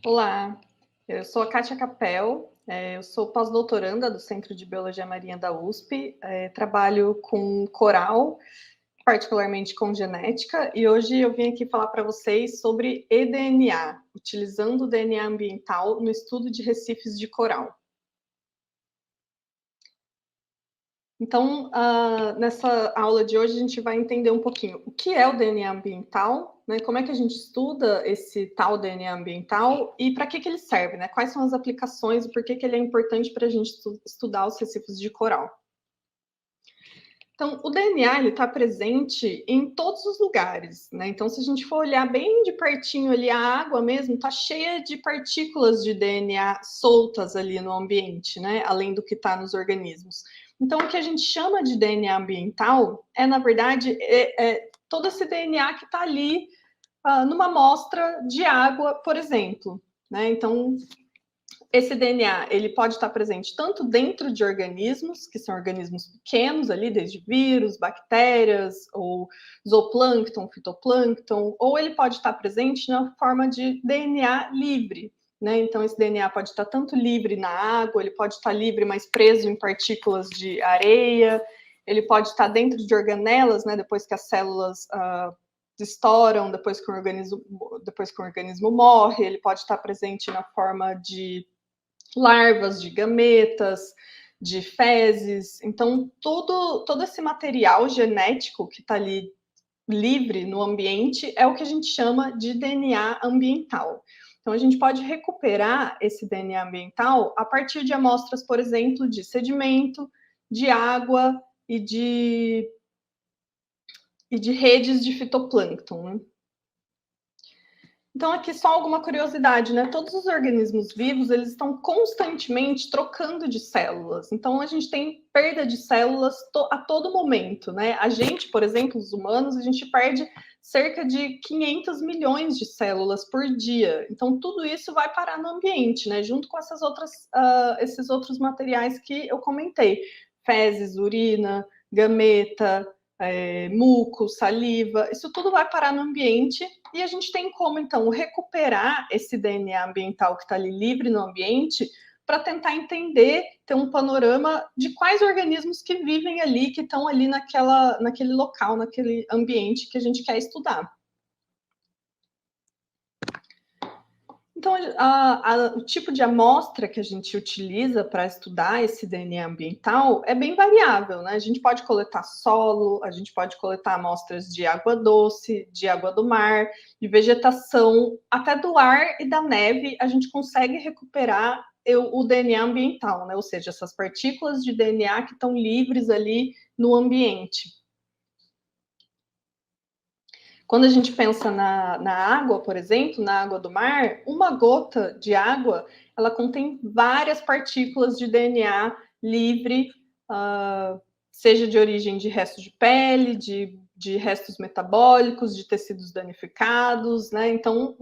Olá, eu sou a Kátia Capel, eu sou pós-doutoranda do Centro de Biologia Marinha da USP, trabalho com coral, particularmente com genética, e hoje eu vim aqui falar para vocês sobre eDNA, utilizando o DNA ambiental no estudo de recifes de coral. Então, nessa aula de hoje, a gente vai entender um pouquinho o que é o DNA ambiental, né? Como é que a gente estuda esse tal DNA ambiental e para que ele serve, né? Quais são as aplicações e por que ele é importante para a gente estudar os recifes de coral. Então, o DNA está presente em todos os lugares, né? Então, se a gente for olhar bem de pertinho ali, a água mesmo está cheia de partículas de DNA soltas ali no ambiente, né? Além do que está nos organismos. Então, o que a gente chama de DNA ambiental é, na verdade, todo esse DNA que está ali numa amostra de água, por exemplo, né? Então, esse DNA ele pode estar presente tanto dentro de organismos, que são organismos pequenos ali, desde vírus, bactérias, ou zooplâncton, fitoplâncton, ou ele pode estar presente na forma de DNA livre, né? Então, esse DNA pode estar tanto livre na água, ele pode estar livre, mas preso em partículas de areia, ele pode estar dentro de organelas, né? Depois que as células estouram, depois que o organismo morre, ele pode estar presente na forma de larvas de gametas, de fezes. Então, todo esse material genético que está ali livre no ambiente é o que a gente chama de DNA ambiental. Então, a gente pode recuperar esse DNA ambiental a partir de amostras, por exemplo, de sedimento, de água e de redes de fitoplâncton, né? Então, aqui só alguma curiosidade, né? Todos os organismos vivos, eles estão constantemente trocando de células. Então, a gente tem perda de células a todo momento, né? A gente, por exemplo, os humanos, a gente perde cerca de 500 milhões de células por dia. Então, tudo isso vai parar no ambiente, né? Junto com esses outros materiais que eu comentei. Fezes, urina, gameta, muco, saliva, isso tudo vai parar no ambiente e a gente tem como, então, recuperar esse DNA ambiental que está ali livre no ambiente para tentar entender, ter um panorama de quais organismos que vivem ali, que estão ali naquele local, naquele ambiente que a gente quer estudar. Então, o tipo de amostra que a gente utiliza para estudar esse DNA ambiental é bem variável, né? A gente pode coletar solo, a gente pode coletar amostras de água doce, de água do mar, de vegetação, até do ar e da neve, a gente consegue recuperar o DNA ambiental, né? Ou seja, essas partículas de DNA que estão livres ali no ambiente. Quando a gente pensa na água, por exemplo, na água do mar, uma gota de água, ela contém várias partículas de DNA livre, seja de origem de restos de pele, de restos metabólicos, de tecidos danificados, né? Então,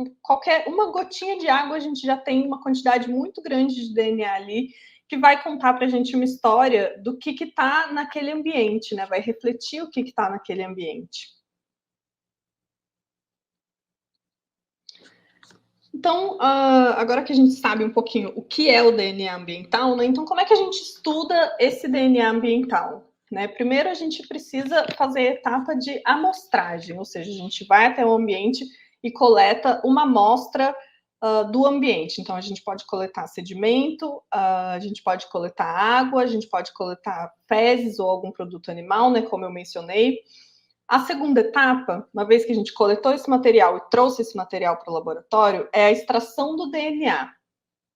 uma gotinha de água, a gente já tem uma quantidade muito grande de DNA ali, que vai contar para a gente uma história do que está naquele ambiente, né? Vai refletir o que está naquele ambiente. Então, agora que a gente sabe um pouquinho o que é o DNA ambiental, né? Então, como é que a gente estuda esse DNA ambiental? Né? Primeiro, a gente precisa fazer a etapa de amostragem, ou seja, a gente vai até o ambiente e coleta uma amostra do ambiente. Então, a gente pode coletar sedimento, a gente pode coletar água, a gente pode coletar fezes ou algum produto animal, né? Como eu mencionei. A segunda etapa, uma vez que a gente coletou esse material e trouxe esse material para o laboratório, é a extração do DNA.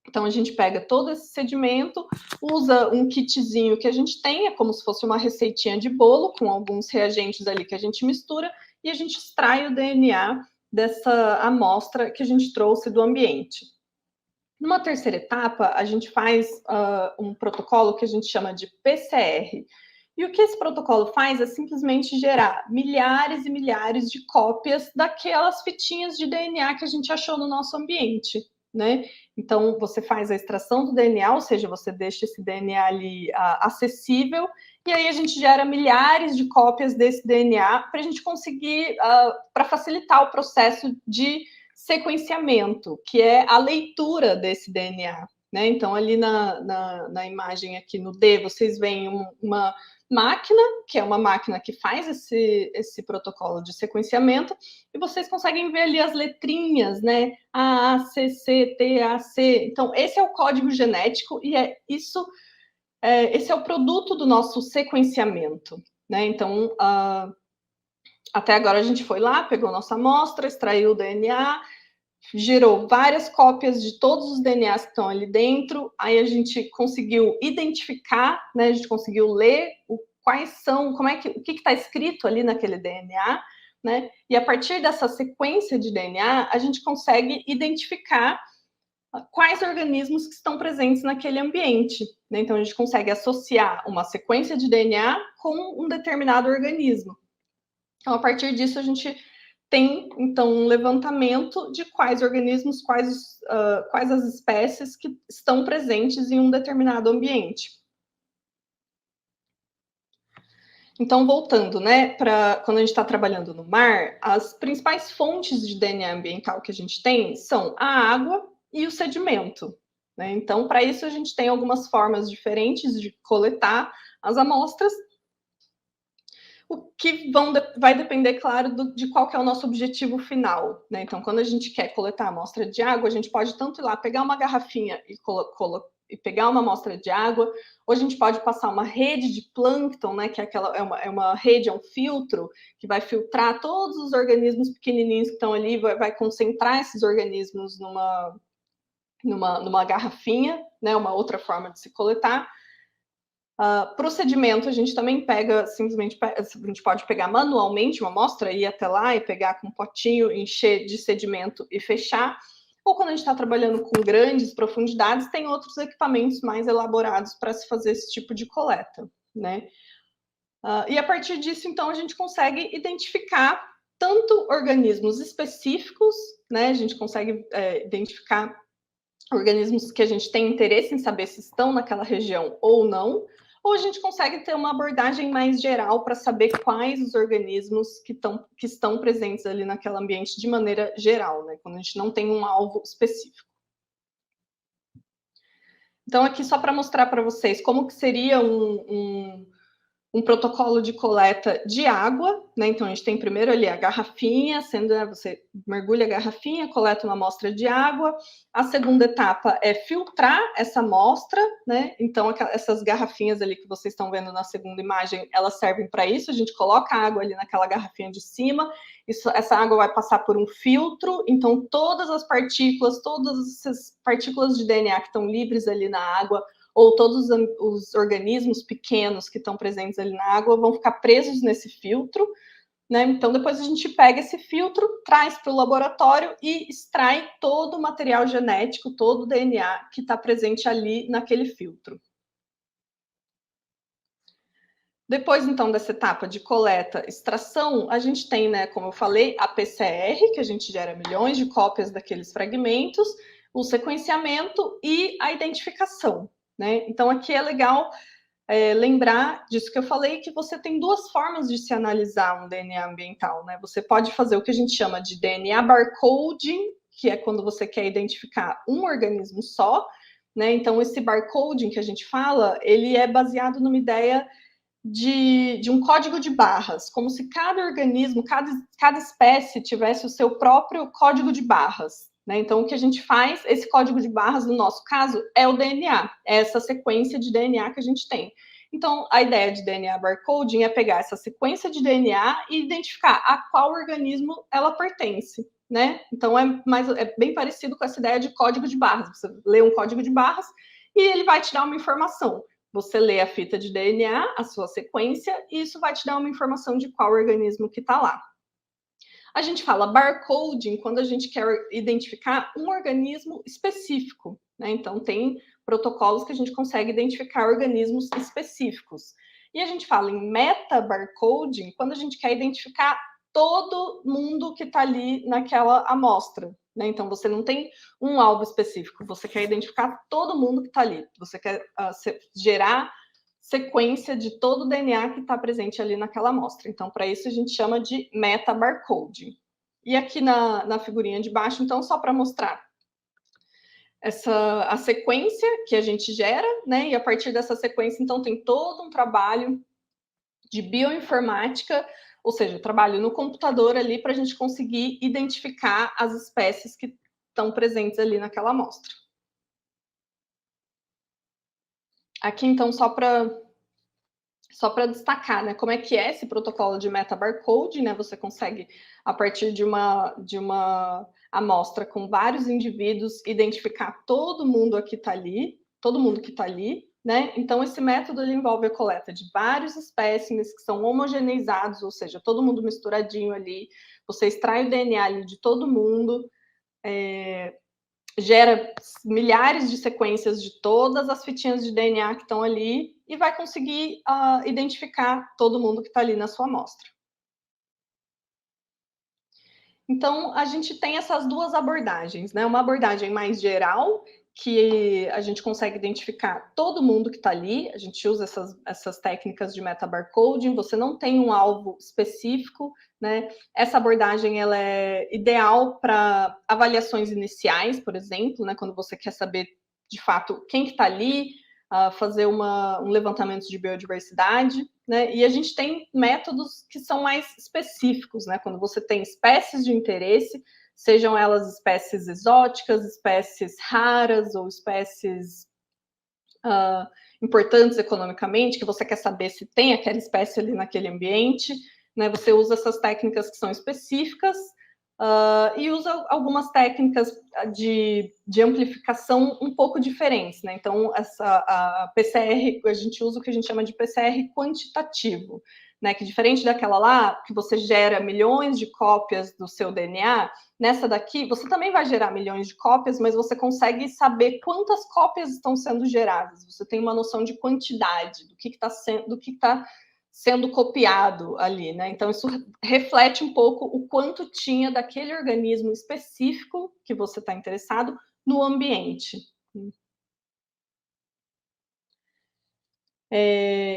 Então, a gente pega todo esse sedimento, usa um kitzinho que a gente tem, é como se fosse uma receitinha de bolo, com alguns reagentes ali que a gente mistura, e a gente extrai o DNA dessa amostra que a gente trouxe do ambiente. Numa terceira etapa, a gente faz um protocolo que a gente chama de PCR. E o que esse protocolo faz é simplesmente gerar milhares e milhares de cópias daquelas fitinhas de DNA que a gente achou no nosso ambiente, né? Então, você faz a extração do DNA, ou seja, você deixa esse DNA ali acessível, e aí a gente gera milhares de cópias desse DNA para a gente conseguir, para facilitar o processo de sequenciamento, que é a leitura desse DNA. Né? Então, ali na imagem aqui no D, vocês veem uma máquina, que é uma máquina que faz esse protocolo de sequenciamento, e vocês conseguem ver ali as letrinhas, né? A, C, C, T, A, C. Então, esse é o código genético e esse é o produto do nosso sequenciamento. Né? Então, até agora a gente foi lá, pegou nossa amostra, extraiu o DNA, gerou várias cópias de todos os DNAs que estão ali dentro, aí a gente conseguiu identificar, né, a gente conseguiu ler quais são, o que está escrito ali naquele DNA, né, e a partir dessa sequência de DNA, a gente consegue identificar quais organismos que estão presentes naquele ambiente, né, então a gente consegue associar uma sequência de DNA com um determinado organismo. Então, a partir disso, a gente tem, então, um levantamento de quais organismos, quais as espécies que estão presentes em um determinado ambiente. Então, voltando, né, para quando a gente está trabalhando no mar, as principais fontes de DNA ambiental que a gente tem são a água e o sedimento. Né? Então, para isso, a gente tem algumas formas diferentes de coletar as amostras, o que vai depender, claro, de qual que é o nosso objetivo final. Né? Então, quando a gente quer coletar amostra de água, a gente pode tanto ir lá pegar uma garrafinha e pegar uma amostra de água, ou a gente pode passar uma rede de plâncton, né, que é uma rede, é um filtro, que vai filtrar todos os organismos pequenininhos que estão ali, vai concentrar esses organismos numa garrafinha, né, uma outra forma de se coletar. Para o sedimento, a gente também pega, simplesmente, a gente pode pegar manualmente uma amostra, ir até lá e pegar com um potinho, encher de sedimento e fechar. Ou quando a gente está trabalhando com grandes profundidades, tem outros equipamentos mais elaborados para se fazer esse tipo de coleta. Né? E a partir disso, então, a gente consegue identificar tanto organismos específicos, né? A gente consegue identificar organismos que a gente tem interesse em saber se estão naquela região ou não, ou a gente consegue ter uma abordagem mais geral para saber quais os organismos que estão presentes ali naquele ambiente de maneira geral, né? Quando a gente não tem um alvo específico. Então, aqui só para mostrar para vocês como que seria um protocolo de coleta de água, né? Então, a gente tem primeiro ali a garrafinha, você mergulha a garrafinha, coleta uma amostra de água. A segunda etapa é filtrar essa amostra, né? Então, essas garrafinhas ali que vocês estão vendo na segunda imagem, elas servem para isso. A gente coloca a água ali naquela garrafinha de cima, essa água vai passar por um filtro, então todas essas partículas de DNA que estão livres ali na água, ou todos os organismos pequenos que estão presentes ali na água vão ficar presos nesse filtro, né? Então, depois a gente pega esse filtro, traz para o laboratório e extrai todo o material genético, todo o DNA que está presente ali naquele filtro. Depois, então, dessa etapa de coleta, extração, a gente tem, né, como eu falei, a PCR, que a gente gera milhões de cópias daqueles fragmentos, o sequenciamento e a identificação. Né? Então, aqui é legal lembrar disso que eu falei, que você tem duas formas de se analisar um DNA ambiental. Né? Você pode fazer o que a gente chama de DNA barcoding, que é quando você quer identificar um organismo só. Né? Então, esse barcoding que a gente fala, ele é baseado numa ideia de um código de barras, como se cada organismo, cada espécie tivesse o seu próprio código de barras. Né? Então, o que a gente faz, esse código de barras, no nosso caso, é o DNA, é essa sequência de DNA que a gente tem. Então, a ideia de DNA barcoding é pegar essa sequência de DNA e identificar a qual organismo ela pertence. Né? Então, é bem parecido com essa ideia de código de barras. Você lê um código de barras e ele vai te dar uma informação. Você lê a fita de DNA, a sua sequência, e isso vai te dar uma informação de qual organismo que está lá. A gente fala barcoding quando a gente quer identificar um organismo específico. Né? Então, tem protocolos que a gente consegue identificar organismos específicos. E a gente fala em meta-barcoding quando a gente quer identificar todo mundo que está ali naquela amostra. Né? Então, você não tem um alvo específico, você quer identificar todo mundo que está ali. Você quer gerar sequência de todo o DNA que está presente ali naquela amostra. Então, para isso, a gente chama de meta-barcoding. E aqui na figurinha de baixo, então, só para mostrar a sequência que a gente gera, né? E a partir dessa sequência, então, tem todo um trabalho de bioinformática, ou seja, trabalho no computador ali para a gente conseguir identificar as espécies que estão presentes ali naquela amostra. Aqui, então, só para destacar, né, como é que é esse protocolo de meta-barcode, né, você consegue, a partir de uma amostra com vários indivíduos, identificar todo mundo que está ali, né? Então, esse método ele envolve a coleta de vários espécimes que são homogeneizados, ou seja, todo mundo misturadinho ali, você extrai o DNA ali de todo mundo, gera milhares de sequências de todas as fitinhas de DNA que estão ali e vai conseguir identificar todo mundo que está ali na sua amostra. Então, a gente tem essas duas abordagens, né? Uma abordagem mais geral, que a gente consegue identificar todo mundo que está ali, a gente usa essas técnicas de meta-barcoding, você não tem um alvo específico, né? Essa abordagem ela é ideal para avaliações iniciais, por exemplo, né? Quando você quer saber de fato quem que está ali, fazer um levantamento de biodiversidade, né? E a gente tem métodos que são mais específicos, né? Quando você tem espécies de interesse, sejam elas espécies exóticas, espécies raras ou espécies importantes economicamente, que você quer saber se tem aquela espécie ali naquele ambiente, né? Você usa essas técnicas que são específicas e usa algumas técnicas de amplificação um pouco diferentes, né? Então, a PCR, a gente usa o que a gente chama de PCR quantitativo, né? Que diferente daquela lá, que você gera milhões de cópias do seu DNA, nessa daqui, você também vai gerar milhões de cópias, mas você consegue saber quantas cópias estão sendo geradas. Você tem uma noção de quantidade, do que está sendo copiado ali, né? Então, isso reflete um pouco o quanto tinha daquele organismo específico que você está interessado no ambiente.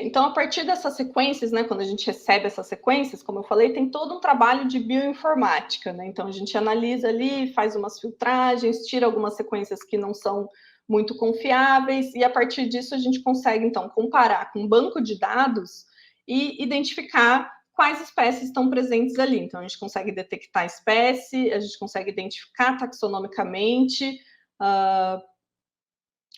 Então, a partir dessas sequências, né, quando a gente recebe essas sequências, como eu falei, tem todo um trabalho de bioinformática, né? Então, a gente analisa ali, faz umas filtragens, tira algumas sequências que não são muito confiáveis, e a partir disso a gente consegue, então, comparar com um banco de dados e identificar quais espécies estão presentes ali. Então, a gente consegue detectar a espécie, a gente consegue identificar taxonomicamente,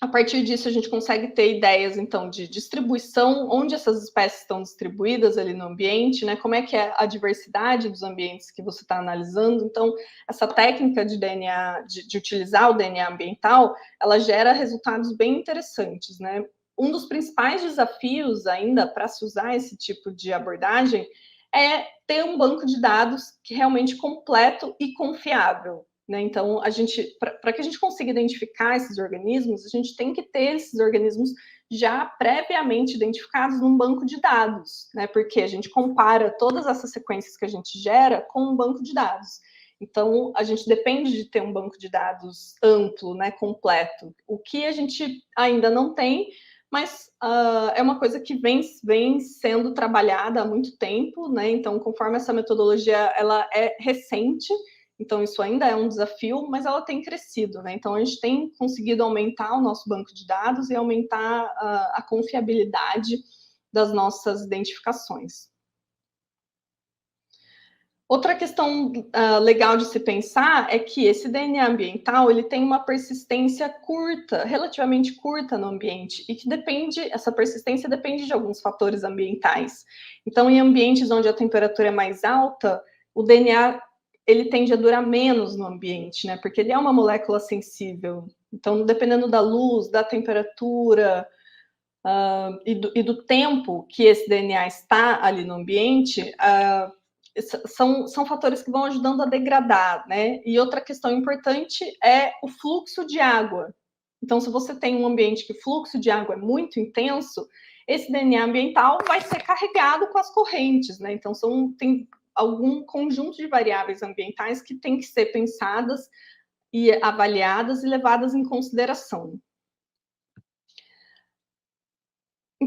a partir disso, a gente consegue ter ideias, então, de distribuição, onde essas espécies estão distribuídas ali no ambiente, né? Como é que é a diversidade dos ambientes que você está analisando. Então, essa técnica de DNA, de utilizar o DNA ambiental, ela gera resultados bem interessantes, né? Um dos principais desafios ainda para se usar esse tipo de abordagem é ter um banco de dados que realmente completo e confiável. Né? Então, para que a gente consiga identificar esses organismos, a gente tem que ter esses organismos já previamente identificados num banco de dados, né? Porque a gente compara todas essas sequências que a gente gera com um banco de dados. Então, a gente depende de ter um banco de dados amplo, né, completo, o que a gente ainda não tem, mas é uma coisa que vem sendo trabalhada há muito tempo, né? Então, conforme essa metodologia ela é recente, então, isso ainda é um desafio, mas ela tem crescido, né? Então, a gente tem conseguido aumentar o nosso banco de dados e aumentar a confiabilidade das nossas identificações. Outra questão legal de se pensar é que esse DNA ambiental ele tem uma persistência curta, relativamente curta no ambiente, e que essa persistência depende de alguns fatores ambientais. Então, em ambientes onde a temperatura é mais alta, o DNA ele tende a durar menos no ambiente, né? Porque ele é uma molécula sensível. Então, dependendo da luz, da temperatura e do tempo que esse DNA está ali no ambiente, são fatores que vão ajudando a degradar, né? E outra questão importante é o fluxo de água. Então, se você tem um ambiente que o fluxo de água é muito intenso, esse DNA ambiental vai ser carregado com as correntes, né? Então, tem algum conjunto de variáveis ambientais que tem que ser pensadas e avaliadas e levadas em consideração.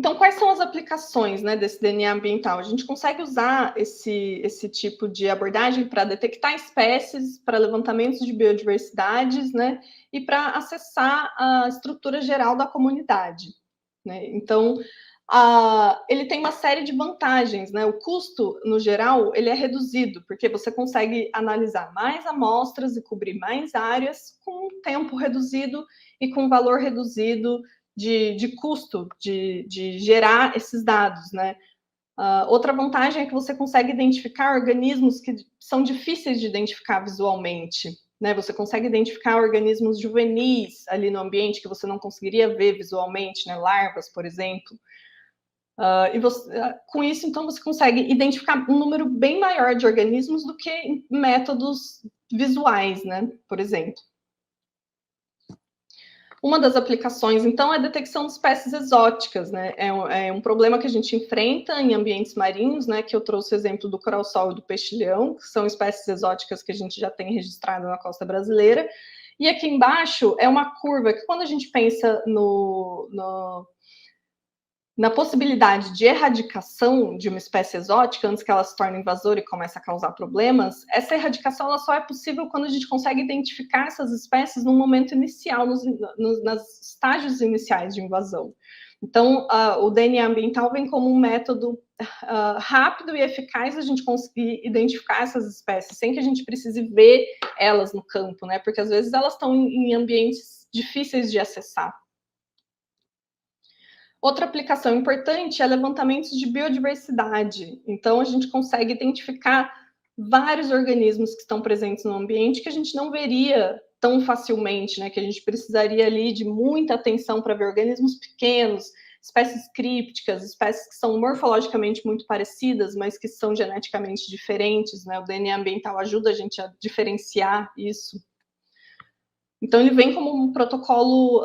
Então, quais são as aplicações, né, desse DNA ambiental? A gente consegue usar esse tipo de abordagem para detectar espécies, para levantamentos de biodiversidades, né, e para acessar a estrutura geral da comunidade, né? Então, ele tem uma série de vantagens, né? O custo, no geral, ele é reduzido, porque você consegue analisar mais amostras e cobrir mais áreas com um tempo reduzido e com valor reduzido de custo de gerar esses dados, né? Outra vantagem é que você consegue identificar organismos que são difíceis de identificar visualmente, né? Você consegue identificar organismos juvenis ali no ambiente que você não conseguiria ver visualmente, né? Larvas, por exemplo. Com isso, então, você consegue identificar um número bem maior de organismos do que métodos visuais, né? Por exemplo. Uma das aplicações, então, é a detecção de espécies exóticas, né? É um problema que a gente enfrenta em ambientes marinhos, né? Que eu trouxe o exemplo do coral-sol e do peixe-leão, que são espécies exóticas que a gente já tem registrado na costa brasileira. E aqui embaixo é uma curva que, quando a gente pensa na possibilidade de erradicação de uma espécie exótica, antes que ela se torne invasora e comece a causar problemas, essa erradicação ela só é possível quando a gente consegue identificar essas espécies no momento inicial, nos estágios iniciais de invasão. Então, o DNA ambiental vem como um método rápido e eficaz a gente conseguir identificar essas espécies, sem que a gente precise ver elas no campo, né? Porque às vezes elas estão em ambientes difíceis de acessar. Outra aplicação importante é levantamentos de biodiversidade. Então, a gente consegue identificar vários organismos que estão presentes no ambiente que a gente não veria tão facilmente, né? Que a gente precisaria ali de muita atenção para ver organismos pequenos, espécies crípticas, espécies que são morfologicamente muito parecidas, mas que são geneticamente diferentes, né? O DNA ambiental ajuda a gente a diferenciar isso. Então, ele vem como um protocolo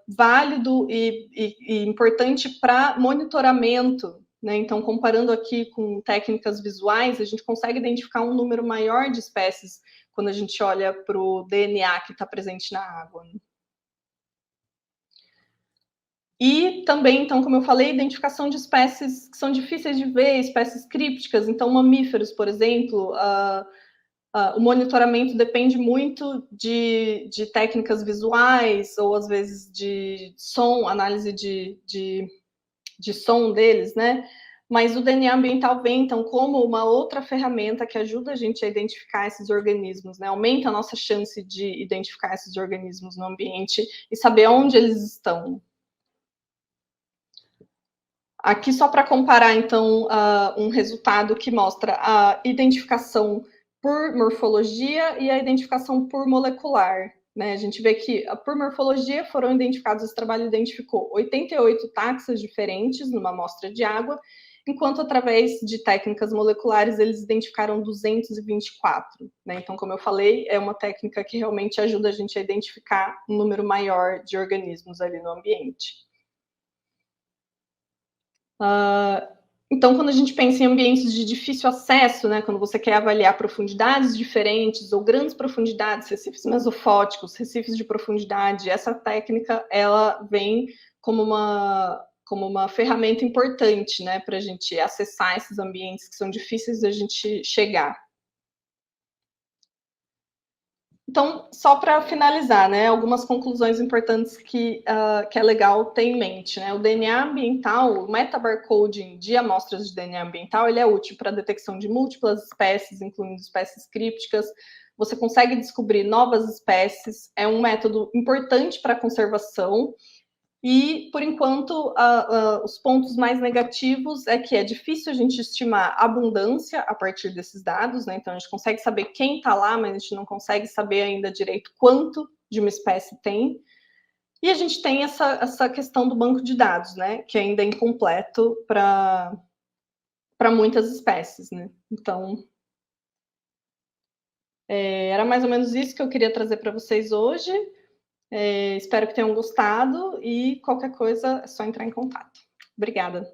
válido e importante para monitoramento, né? Então, comparando aqui com técnicas visuais, a gente consegue identificar um número maior de espécies quando a gente olha para o DNA que está presente na água. E também, então, como eu falei, identificação de espécies que são difíceis de ver, espécies crípticas. Então, mamíferos, por exemplo, o monitoramento depende muito de técnicas visuais, ou às vezes de som, análise de som deles, né? Mas o DNA ambiental vem, então, como uma outra ferramenta que ajuda a gente a identificar esses organismos, né? Aumenta a nossa chance de identificar esses organismos no ambiente e saber onde eles estão. Aqui, só para comparar, então, um resultado que mostra a identificação por morfologia e a identificação por molecular, né? A gente vê que, por morfologia, foram identificados, esse trabalho identificou 88 taxas diferentes numa amostra de água, enquanto, através de técnicas moleculares, eles identificaram 224, né? Então, como eu falei, é uma técnica que realmente ajuda a gente a identificar um número maior de organismos ali no ambiente. Então, quando a gente pensa em ambientes de difícil acesso, né, quando você quer avaliar profundidades diferentes ou grandes profundidades, recifes mesofóticos, recifes de profundidade, essa técnica ela vem como uma ferramenta importante, né, para a gente acessar esses ambientes que são difíceis da gente chegar. Então, só para finalizar, né, algumas conclusões importantes que é legal ter em mente, né? O DNA ambiental, o metabarcoding de amostras de DNA ambiental, ele é útil para a detecção de múltiplas espécies, incluindo espécies crípticas. Você consegue descobrir novas espécies, é um método importante para a conservação. E, por enquanto, os pontos mais negativos é que é difícil a gente estimar abundância a partir desses dados, né? Então, a gente consegue saber quem está lá, mas a gente não consegue saber ainda direito quanto de uma espécie tem. E a gente tem essa questão do banco de dados, né? Que ainda é incompleto para muitas espécies, né? Então, era mais ou menos isso que eu queria trazer para vocês hoje. Espero que tenham gostado e qualquer coisa é só entrar em contato. Obrigada.